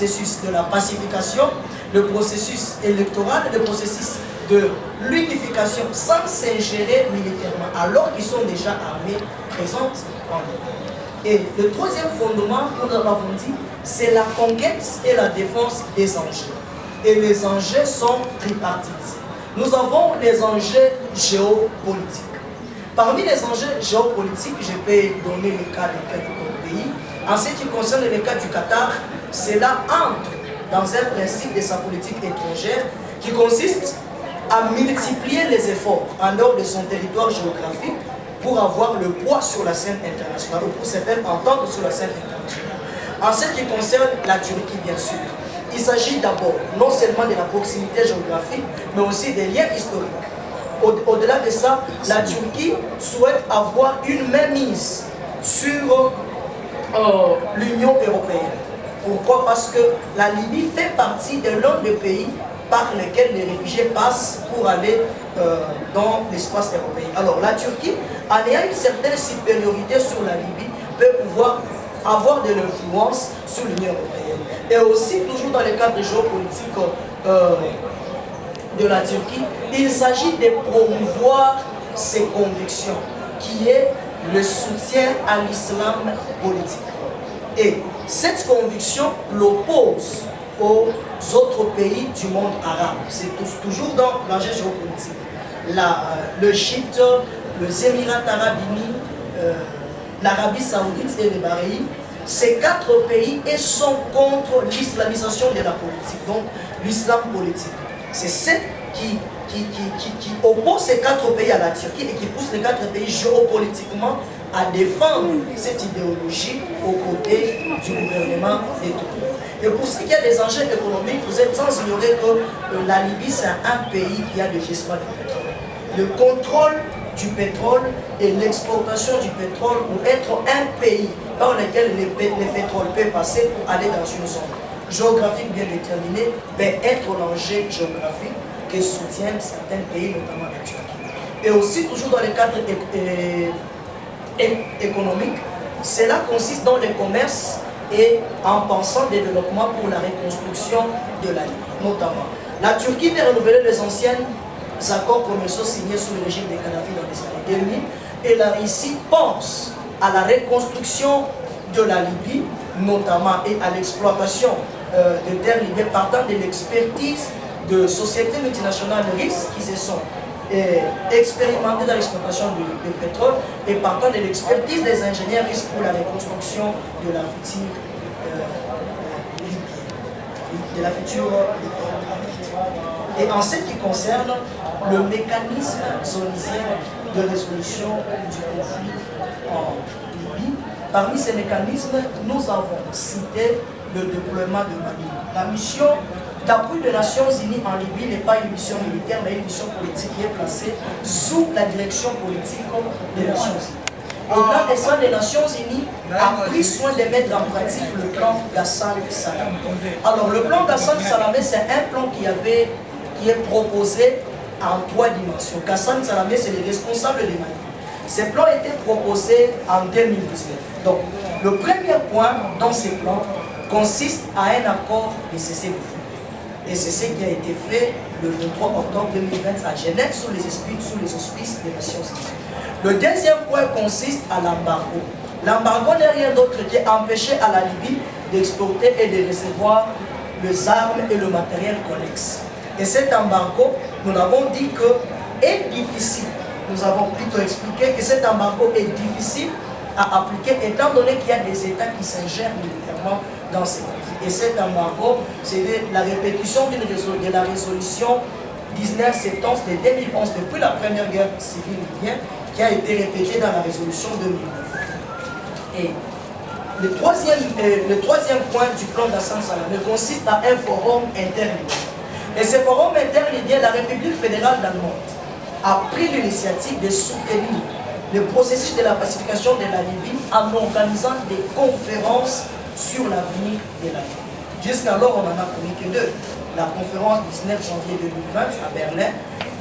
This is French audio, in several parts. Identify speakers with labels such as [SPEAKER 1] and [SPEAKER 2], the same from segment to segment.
[SPEAKER 1] processus de la pacification, le processus électoral, le processus de l'unification sans s'ingérer militairement, alors qu'ils sont déjà armés présents en Europe. Et le troisième fondement, nous avons dit, c'est la conquête et la défense des enjeux. Et les enjeux sont tripartites. Nous avons les enjeux géopolitiques. Parmi les enjeux géopolitiques, je peux donner le cas de quelques pays. En ce qui concerne le cas du Qatar, cela entre dans un principe de sa politique étrangère qui consiste à multiplier les efforts en dehors de son territoire géographique pour avoir le poids sur la scène internationale ou pour se faire entendre sur la scène internationale. En ce qui concerne la Turquie, bien sûr, il s'agit d'abord non seulement de la proximité géographique, mais aussi des liens historiques. Au-delà de ça, la Turquie souhaite avoir une mainmise sur l'Union européenne. Pourquoi? Parce que la Libye fait partie de l'un des pays par lesquels les réfugiés passent pour aller dans l'espace européen. Alors la Turquie, en ayant une certaine supériorité sur la Libye, peut pouvoir avoir de l'influence sur l'Union européenne. Et aussi, toujours dans le cadre géopolitique de la Turquie, il s'agit de promouvoir ses convictions, qui est le soutien à l'islam politique. Et cette conviction l'oppose aux autres pays du monde arabe. C'est toujours dans l'enjeu géopolitique. L'Égypte, les Émirats arabes unis, l'Arabie saoudite et le Bahreïn, ces quatre pays sont contre l'islamisation de la politique, donc l'islam politique. C'est ce qui oppose ces quatre pays à la Turquie et qui pousse les quatre pays géopolitiquement à défendre cette idéologie aux côtés du gouvernement des Turcs. Et pour ce qui est des enjeux économiques, vous êtes sans ignorer que la Libye, c'est un pays qui a des gisements de pétrole. Le contrôle du pétrole et l'exportation du pétrole pour être un pays par lequel le pétrole peut passer pour aller dans une zone géographique bien déterminée, peut être l'enjeu géographique que soutiennent certains pays, notamment la Turquie. Et aussi, toujours dans le cadre économique, cela consiste dans le commerce et en pensant au développement pour la reconstruction de la Libye, notamment. La Turquie veut renouveler les anciens accords commerciaux signés sous le régime de Kadhafi dans les années 2000 et la Russie pense à la reconstruction de la Libye, notamment, et à l'exploitation de terres libyennes partant de l'expertise de sociétés multinationales russes qui se sont expérimentées dans l'exploitation du pétrole et partant de l'expertise des ingénieurs russes pour la reconstruction de la future Libye. Et en ce qui concerne le mécanisme zonésien de résolution du conflit en Libye, parmi ces mécanismes, nous avons cité le déploiement de Mali. La mission d'appui des Nations Unies en Libye n'est pas une mission militaire, mais une mission politique qui est placée sous la direction politique des Nations Unies. Au-delà de ça, les Nations Unies ont pris soin de mettre en pratique le plan Ghassan Salamé. Alors, le plan Ghassan Salamé, c'est un plan qui est proposé en 3 dimensions. Ghassan Salamé, c'est le responsable des Mali. Ce plan a été proposé en 2019. Donc, le premier point dans ce plan consiste à un accord de cessez-le-feu. Et c'est ce qui a été fait le 23 octobre 2020 à Genève sous les auspices des Nations Unies. Le deuxième point consiste à l'embargo. L'embargo n'est rien d'autre qu'empêcher à la Libye d'exporter et de recevoir les armes et le matériel connexe. Et cet embargo, nous l'avons dit que est difficile. Nous avons plutôt expliqué que cet embargo est difficile à appliquer étant donné qu'il y a des États qui s'ingèrent militairement dans ces conflits. Et cet embargo, c'est la répétition de la résolution 1970 de 2011, depuis la première guerre civile libyenne, qui a été répétée dans la résolution 2009. Et le troisième point du plan Ghassan Salamé consiste à un forum interlibyen. Et ce forum interlibyen, la République fédérale d'Allemagne a pris l'initiative de soutenir le processus de la pacification de la Libye en organisant des conférences sur l'avenir de la Libye. Jusqu'alors, on n'en a connu que 2. La conférence du 19 janvier 2020 à Berlin,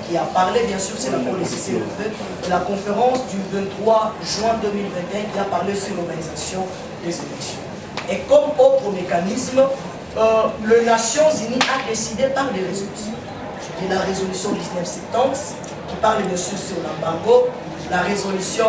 [SPEAKER 1] qui a parlé, bien sûr, c'est la politique et le feu, et la conférence du 23 juin 2021 qui a parlé sur l'organisation des élections. Et comme autre mécanisme, les Nations Unies a décidé par des résolutions. Et la résolution 1970 qui parle bien sûr sur l'embargo, la résolution